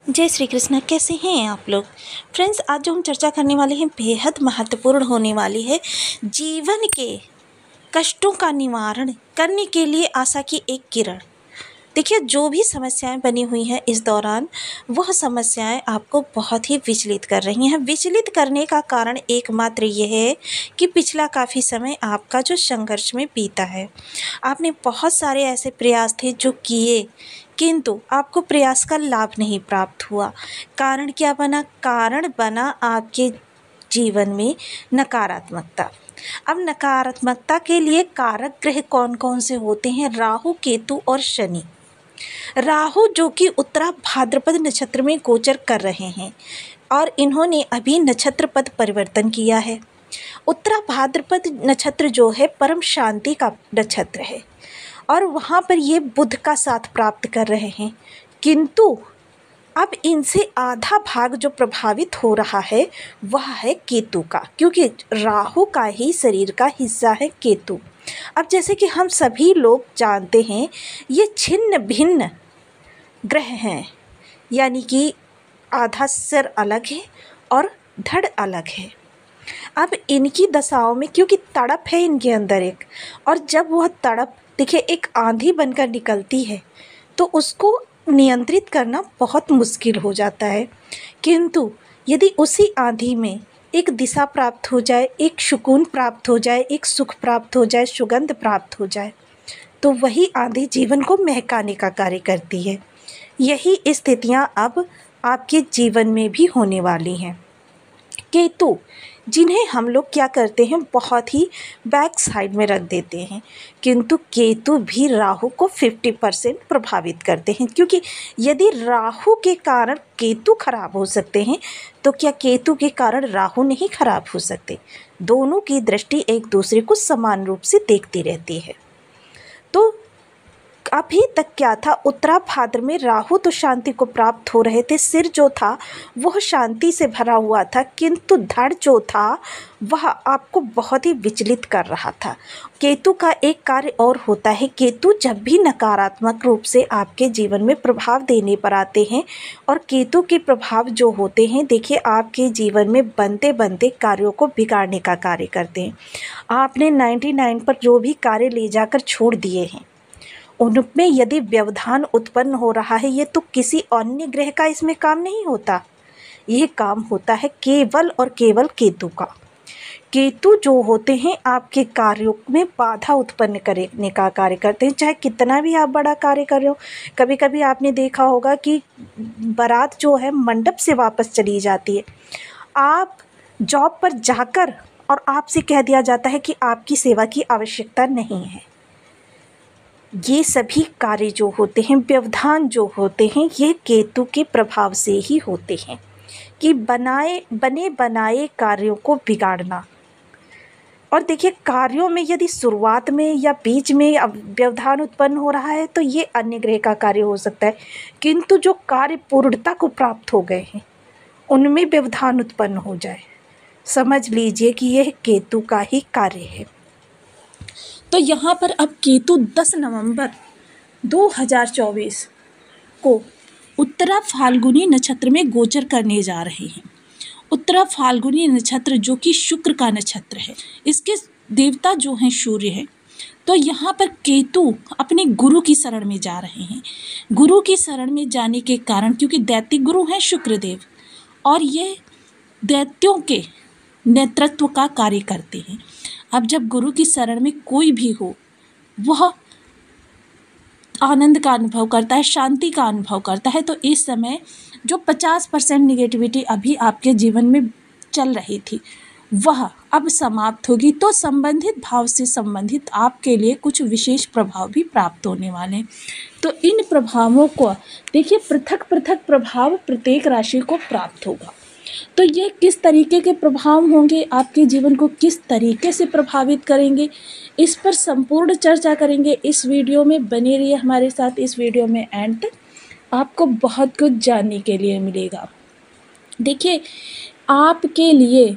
जय श्री कृष्ण। कैसे हैं आप लोग फ्रेंड्स? आज जो हम चर्चा करने वाले हैं बेहद महत्वपूर्ण होने वाली है। जीवन के कष्टों का निवारण करने के लिए आशा की एक किरण। देखिए, जो भी समस्याएं बनी हुई हैं इस दौरान, वह समस्याएं आपको बहुत ही विचलित कर रही हैं। विचलित करने का कारण एकमात्र ये है कि पिछला काफ़ी समय आपका जो संघर्ष में बीता है, आपने बहुत सारे ऐसे प्रयास थे जो किए, किंतु आपको प्रयास का लाभ नहीं प्राप्त हुआ। कारण क्या बना? कारण बना आपके जीवन में नकारात्मकता। अब नकारात्मकता के लिए कारक ग्रह कौन कौन से होते हैं? राहु, केतु और शनि। राहु जो कि उत्तरा भाद्रपद नक्षत्र में गोचर कर रहे हैं और इन्होंने अभी नक्षत्र पद परिवर्तन किया है। उत्तरा भाद्रपद नक्षत्र जो है परम शांति का नक्षत्र है और वहाँ पर ये बुध का साथ प्राप्त कर रहे हैं, किंतु अब इनसे आधा भाग जो प्रभावित हो रहा है वह है केतु का, क्योंकि राहु का ही शरीर का हिस्सा है केतु। अब जैसे कि हम सभी लोग जानते हैं, ये छिन्न भिन्न ग्रह हैं, यानी कि आधा सिर अलग है और धड़ अलग है। अब इनकी दशाओं में क्योंकि तड़प है इनके अंदर एक, और जब वह तड़प देखिए एक आंधी बनकर निकलती है तो उसको नियंत्रित करना बहुत मुश्किल हो जाता है। किंतु यदि उसी आंधी में एक दिशा प्राप्त हो जाए, एक सुकून प्राप्त हो जाए, एक सुख प्राप्त हो जाए, सुगंध प्राप्त हो जाए, तो वही आंधी जीवन को महकाने का कार्य करती है। यही स्थितियां अब आपके जीवन में भी होने वाली हैं। केतु, जिन्हें हम लोग क्या करते हैं, बहुत ही बैक साइड में रख देते हैं, किंतु केतु भी राहु को 50% प्रभावित करते हैं। क्योंकि यदि राहु के कारण केतु खराब हो सकते हैं, तो क्या केतु के कारण राहु नहीं खराब हो सकते? दोनों की दृष्टि एक दूसरे को समान रूप से देखती रहती है। तो अभी तक क्या था, उत्तरा भाद्र में राहु तो शांति को प्राप्त हो रहे थे, सिर जो था वह शांति से भरा हुआ था, किंतु धड़ जो था वह आपको बहुत ही विचलित कर रहा था। केतु का एक कार्य और होता है, केतु जब भी नकारात्मक रूप से आपके जीवन में प्रभाव देने पर आते हैं, और केतु के प्रभाव जो होते हैं, देखिए आपके जीवन में बनते बनते कार्यों को बिगाड़ने का कार्य करते हैं। आपने 99 पर जो भी कार्य ले जाकर छोड़ दिए हैं, उनमें यदि व्यवधान उत्पन्न हो रहा है, ये तो किसी अन्य ग्रह का इसमें काम नहीं होता, यह काम होता है केवल और केवल केतु का। केतु जो होते हैं आपके कार्यों में बाधा उत्पन्न करने का कार्य करते हैं, चाहे कितना भी आप बड़ा कार्य कर रहे हो। कभी कभी आपने देखा होगा कि बारात जो है मंडप से वापस चली जाती है, आप जॉब पर जाकर और आपसे कह दिया जाता है कि आपकी सेवा की आवश्यकता नहीं है। ये सभी कार्य जो होते हैं, व्यवधान जो होते हैं, ये केतु के प्रभाव से ही होते हैं कि बने बनाए कार्यों को बिगाड़ना। और देखिए, कार्यों में यदि शुरुआत में या बीच में व्यवधान उत्पन्न हो रहा है तो ये अन्य ग्रह का कार्य हो सकता है, किंतु जो कार्य पूर्णता को प्राप्त हो गए हैं उनमें व्यवधान उत्पन्न हो जाए, समझ लीजिए कि यह केतु का ही कार्य है। तो यहाँ पर अब केतु 10 नवंबर 2024 को उत्तरा फाल्गुनी नक्षत्र में गोचर करने जा रहे हैं। उत्तरा फाल्गुनी नक्षत्र जो कि शुक्र का नक्षत्र है, इसके देवता जो हैं सूर्य है। तो यहाँ पर केतु अपने गुरु की शरण में जा रहे हैं। गुरु की शरण में जाने के कारण, क्योंकि दैतिक गुरु हैं शुक्रदेव, और ये दैत्यों के नेतृत्व का कार्य करते हैं। अब जब गुरु की शरण में कोई भी हो, वह आनंद का अनुभव करता है, शांति का अनुभव करता है। तो इस समय जो 50% निगेटिविटी अभी आपके जीवन में चल रही थी, वह अब समाप्त होगी। तो संबंधित भाव से संबंधित आपके लिए कुछ विशेष प्रभाव भी प्राप्त होने वाले हैं। तो इन प्रभावों को देखिए, पृथक पृथक प्रभाव प्रत्येक राशि को प्राप्त होगा। तो ये किस तरीके के प्रभाव होंगे, आपके जीवन को किस तरीके से प्रभावित करेंगे, इस पर संपूर्ण चर्चा करेंगे इस वीडियो में। बने रहिए हमारे साथ इस वीडियो में, एंड तक आपको बहुत कुछ जानने के लिए मिलेगा। देखिए, आपके लिए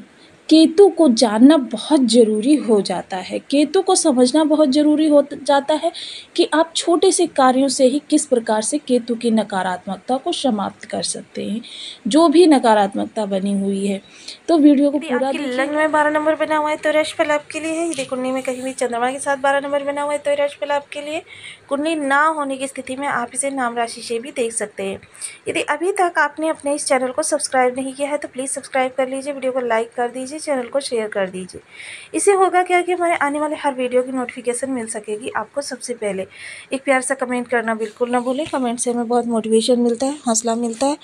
केतु को जानना बहुत ज़रूरी हो जाता है, केतु को समझना बहुत ज़रूरी हो जाता है कि आप छोटे से कार्यों से ही किस प्रकार से केतु की नकारात्मकता को समाप्त कर सकते हैं, जो भी नकारात्मकता बनी हुई है। तो वीडियो को पूरा आपकी देखिए। लग्न में 12 नंबर बना हुआ है तो राशिफल आपके लिए है। यदि कुंडली में कहीं भी चंद्रमा के साथ 12 नंबर बना हुआ है तो राशिफल आपके लिए। कुंडली ना होने की स्थिति में आप इसे नाम राशि से भी देख सकते हैं। यदि अभी तक आपने अपने इस चैनल को सब्सक्राइब नहीं किया है तो प्लीज़ सब्सक्राइब कर लीजिए, वीडियो को लाइक कर दीजिए, चैनल को शेयर कर दीजिए। इससे होगा क्या कि हमारे आने वाले हर वीडियो की नोटिफिकेशन मिल सकेगी आपको सबसे पहले। एक प्यार सा कमेंट करना बिल्कुल ना भूलें, कमेंट से हमें बहुत मोटिवेशन मिलता है, हौसला मिलता है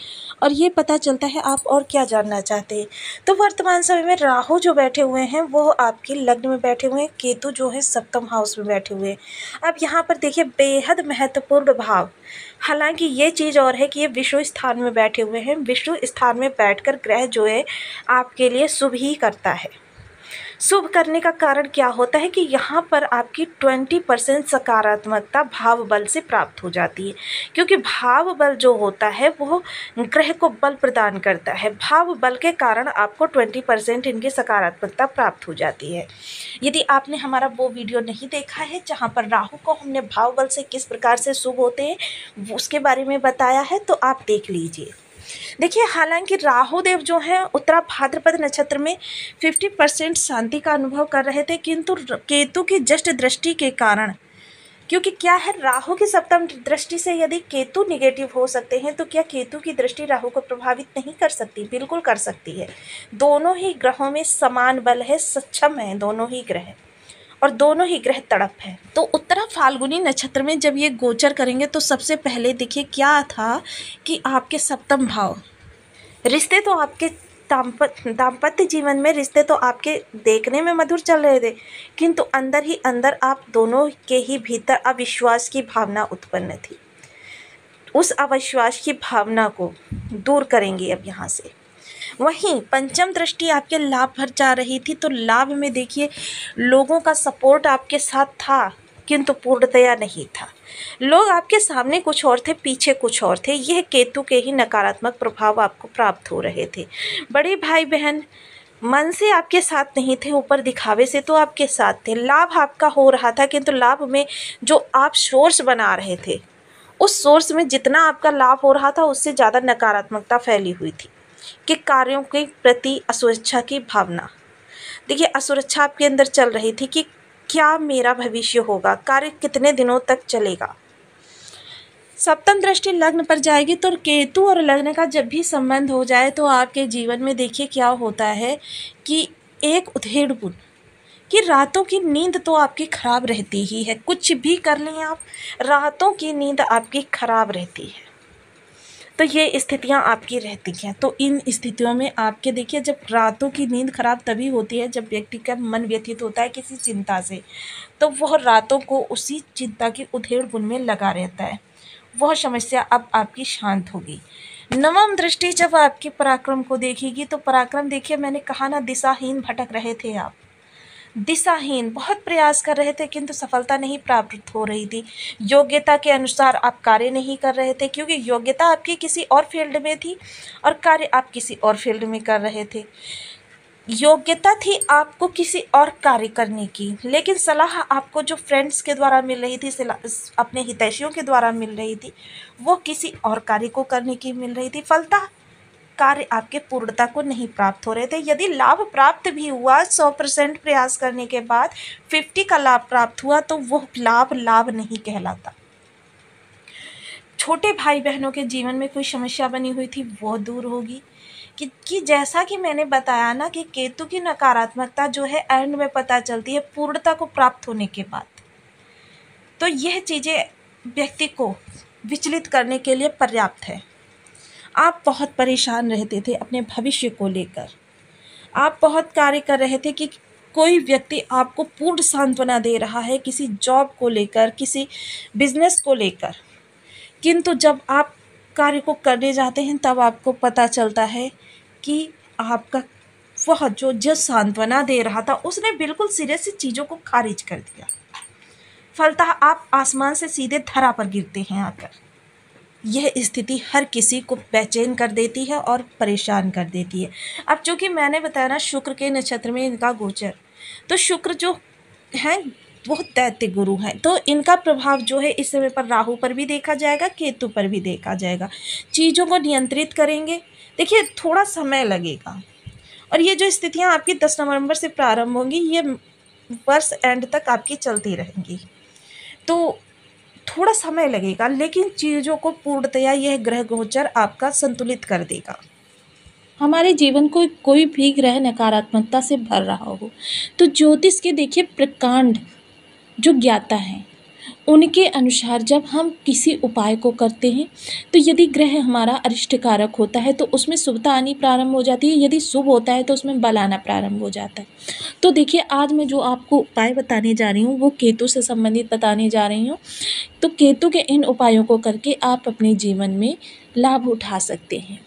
और ये पता चलता है आप और क्या जानना चाहते हैं। तो वर्तमान समय में राहु जो बैठे हुए हैं वो आपके लग्न में बैठे हुए हैं, केतु जो है सप्तम हाउस में बैठे हुए हैं। अब यहाँ पर देखिए बेहद महत्वपूर्ण भाव, हालांकि ये चीज़ और है कि ये विष्णु स्थान में बैठे हुए हैं। विष्णु स्थान में बैठकर ग्रह जो है आपके लिए शुभ ही करता है। शुभ करने का कारण क्या होता है कि यहाँ पर आपकी 20% सकारात्मकता भाव बल से प्राप्त हो जाती है, क्योंकि भाव बल जो होता है वो ग्रह को बल प्रदान करता है। भाव बल के कारण आपको 20% इनकी सकारात्मकता प्राप्त हो जाती है। यदि आपने हमारा वो वीडियो नहीं देखा है जहाँ पर राहु को हमने भाव बल से किस प्रकार से शुभ होते हैं उसके बारे में बताया है तो आप देख लीजिए। देखिए, हालांकि राहु देव जो हैं उत्तरा भाद्रपद नक्षत्र में 50% शांति का अनुभव कर रहे थे, किंतु केतु की जस्ट दृष्टि के कारण, क्योंकि क्या है राहु की सप्तम दृष्टि से यदि केतु निगेटिव हो सकते हैं तो क्या केतु की दृष्टि राहु को प्रभावित नहीं कर सकती? बिल्कुल कर सकती है। दोनों ही ग्रहों में समान बल है, सक्षम है दोनों ही ग्रह और दोनों ही ग्रह तड़प है। तो उत्तरा फाल्गुनी नक्षत्र में जब ये गोचर करेंगे तो सबसे पहले देखिए क्या था कि आपके सप्तम भाव, रिश्ते तो आपके दाम्पत्य जीवन में रिश्ते तो आपके देखने में मधुर चल रहे थे, किंतु अंदर ही अंदर आप दोनों के ही भीतर अविश्वास की भावना उत्पन्न थी। उस अविश्वास की भावना को दूर करेंगे अब यहाँ से। वहीं पंचम दृष्टि आपके लाभ भर जा रही थी, तो लाभ में देखिए लोगों का सपोर्ट आपके साथ था किंतु पूर्णतया नहीं था। लोग आपके सामने कुछ और थे, पीछे कुछ और थे। यह केतु के ही नकारात्मक प्रभाव आपको प्राप्त हो रहे थे। बड़े भाई बहन मन से आपके साथ नहीं थे, ऊपर दिखावे से तो आपके साथ थे। लाभ आपका हो रहा था किंतु लाभ में जो आप सोर्स बना रहे थे उस सोर्स में जितना आपका लाभ हो रहा था उससे ज़्यादा नकारात्मकता फैली हुई थी कि कार्यों के प्रति असुरक्षा की भावना। देखिए, असुरक्षा आपके अंदर चल रही थी कि क्या मेरा भविष्य होगा, कार्य कितने दिनों तक चलेगा। सप्तम दृष्टि लग्न पर जाएगी तो केतु और लग्न का जब भी संबंध हो जाए तो आपके जीवन में देखिए क्या होता है कि एक उधेड़-बुन कि रातों की नींद तो आपकी खराब रहती ही है। कुछ भी कर लें आप, रातों की नींद आपकी खराब रहती है। तो ये स्थितियाँ आपकी रहती हैं। तो इन स्थितियों में आपके देखिए जब रातों की नींद खराब तभी होती है जब व्यक्ति का मन व्यथित होता है किसी चिंता से, तो वह रातों को उसी चिंता की उधेड़-बुन में लगा रहता है। वह समस्या अब आपकी शांत होगी। नवम दृष्टि जब आपके पराक्रम को देखेगी तो पराक्रम देखिए, मैंने कहा ना, दिशाहीन भटक रहे थे आप, दिशाहीन बहुत प्रयास कर रहे थे किंतु सफलता नहीं प्राप्त हो रही थी। योग्यता के अनुसार आप कार्य नहीं कर रहे थे, क्योंकि योग्यता आपकी किसी और फील्ड में थी और कार्य आप किसी और फील्ड में कर रहे थे। योग्यता थी आपको किसी और कार्य करने की, लेकिन सलाह आपको जो फ्रेंड्स के द्वारा मिल रही थी, अपने हितैषियों के द्वारा मिल रही थी, वो किसी और कार्य को करने की मिल रही थी। फलतः कार्य आपके पूर्णता को नहीं प्राप्त हो रहे थे। यदि लाभ प्राप्त भी हुआ 100% प्रयास करने के बाद 50 का लाभ प्राप्त हुआ तो वह लाभ नहीं कहलाता। छोटे भाई बहनों के जीवन में कोई समस्या बनी हुई थी वो दूर होगी कि जैसा कि मैंने बताया ना कि केतु की नकारात्मकता जो है एंड में पता चलती है पूर्णता को प्राप्त होने के बाद। तो यह चीज़ें व्यक्ति को विचलित करने के लिए पर्याप्त है। आप बहुत परेशान रहते थे अपने भविष्य को लेकर, आप बहुत कार्य कर रहे थे कि कोई व्यक्ति आपको पूर्ण सांत्वना दे रहा है किसी जॉब को लेकर, किसी बिजनेस को लेकर, किंतु जब आप कार्य को करने जाते हैं तब आपको पता चलता है कि आपका वह जो सांत्वना दे रहा था उसने बिल्कुल सिरे से चीज़ों को खारिज कर दिया। फलतः आप आसमान से सीधे धरा पर गिरते हैं आकर। यह स्थिति हर किसी को बेचैन कर देती है और परेशान कर देती है। अब चूँकि मैंने बताया ना शुक्र के नक्षत्र में इनका गोचर, तो शुक्र जो हैं बहुत दैत्य गुरु हैं, तो इनका प्रभाव जो है इस समय पर राहु पर भी देखा जाएगा, केतु पर भी देखा जाएगा। चीज़ों को नियंत्रित करेंगे। देखिए थोड़ा समय लगेगा, और ये जो स्थितियाँ आपकी 10 नवंबर से प्रारंभ होंगी, ये वर्ष एंड तक आपकी चलती रहेंगी। तो थोड़ा समय लगेगा, लेकिन चीज़ों को पूर्णतया यह ग्रह गोचर आपका संतुलित कर देगा। हमारे जीवन को कोई भी ग्रह नकारात्मकता से भर रहा हो, तो ज्योतिष के देखिए प्रकांड जो ज्ञाता हैं, उनके अनुसार जब हम किसी उपाय को करते हैं, तो यदि ग्रह हमारा अरिष्टकारक होता है तो उसमें शुभता आनी प्रारंभ हो जाती है, यदि शुभ होता है तो उसमें बल आना प्रारंभ हो जाता है। तो देखिए आज मैं जो आपको उपाय बताने जा रही हूँ वो केतु से संबंधित बताने जा रही हूँ। तो केतु के इन उपायों को करके आप अपने जीवन में लाभ उठा सकते हैं।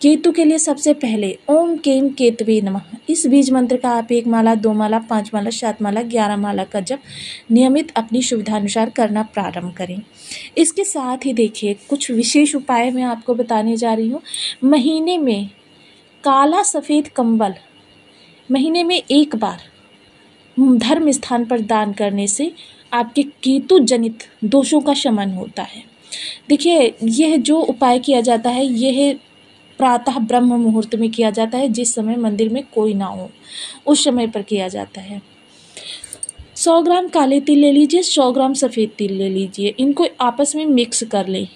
केतु के लिए सबसे पहले ओम केम केतवे नमः, इस बीज मंत्र का आप 1 माला, 2 माला, 5 माला, 7 माला, 11 माला का जप नियमित अपनी सुविधानुसार करना प्रारंभ करें। इसके साथ ही देखिए कुछ विशेष उपाय मैं आपको बताने जा रही हूँ। महीने में काला सफ़ेद कंबल महीने में 1 बार धर्म स्थान पर दान करने से आपके केतु जनित दोषों का शमन होता है। देखिए यह जो उपाय किया जाता है यह प्रातः ब्रह्म मुहूर्त में किया जाता है, जिस समय मंदिर में कोई ना हो उस समय पर किया जाता है। 100 ग्राम काले तिल ले लीजिए, 100 ग्राम सफ़ेद तिल ले लीजिए, इनको आपस में मिक्स कर लें।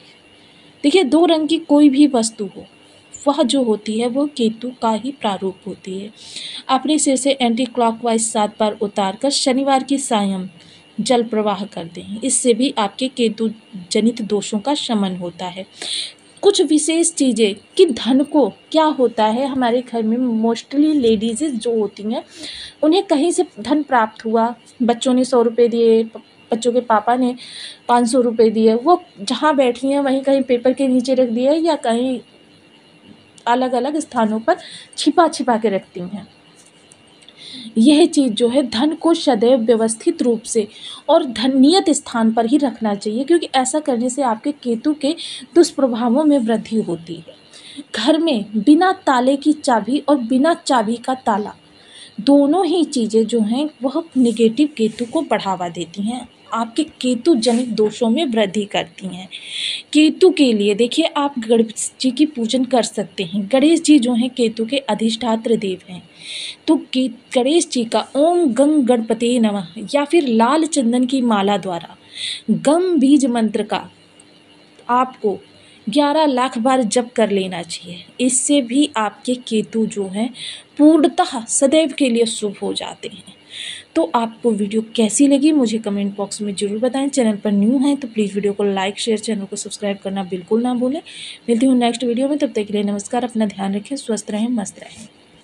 देखिए 2 रंग की कोई भी वस्तु हो, वह जो होती है वो केतु का ही प्रारूप होती है। अपने सिर से एंटी क्लॉकवाइज 7 बार उतार कर शनिवार की सायं जल प्रवाह कर दें, इससे भी आपके केतु जनित दोषों का शमन होता है। कुछ विशेष चीज़ें कि धन को क्या होता है, हमारे घर में मोस्टली लेडीज़ जो होती हैं उन्हें कहीं से धन प्राप्त हुआ, बच्चों ने 100 रुपये दिए, बच्चों के पापा ने 500 रुपये दिए, वो जहाँ बैठी हैं वहीं कहीं पेपर के नीचे रख दिए या कहीं अलग अलग स्थानों पर छिपा छिपा के रखती हैं। यह चीज़ जो है धन को सदैव व्यवस्थित रूप से और नियत स्थान पर ही रखना चाहिए, क्योंकि ऐसा करने से आपके केतु के दुष्प्रभावों में वृद्धि होती है। घर में बिना ताले की चाबी और बिना चाबी का ताला, दोनों ही चीज़ें जो हैं वह नेगेटिव केतु को बढ़ावा देती हैं, आपके केतु जनित दोषों में वृद्धि करती हैं। केतु के लिए देखिए आप गणेश जी की पूजन कर सकते हैं। गणेश जी जो हैं केतु के अधिष्ठात्र देव हैं, तो गणेश जी का ओम गंग गणपते नमः या फिर लाल चंदन की माला द्वारा गम बीज मंत्र का आपको 11 लाख बार जप कर लेना चाहिए। इससे भी आपके केतु जो हैं पूर्णतः सदैव के लिए शुभ हो जाते हैं। तो आपको वीडियो कैसी लगी मुझे कमेंट बॉक्स में ज़रूर बताएं। चैनल पर न्यू हैं तो प्लीज़ वीडियो को लाइक शेयर, चैनल को सब्सक्राइब करना बिल्कुल ना भूलें। मिलती हूँ नेक्स्ट वीडियो में, तब तक के लिए नमस्कार। अपना ध्यान रखें, स्वस्थ रहें, मस्त रहें।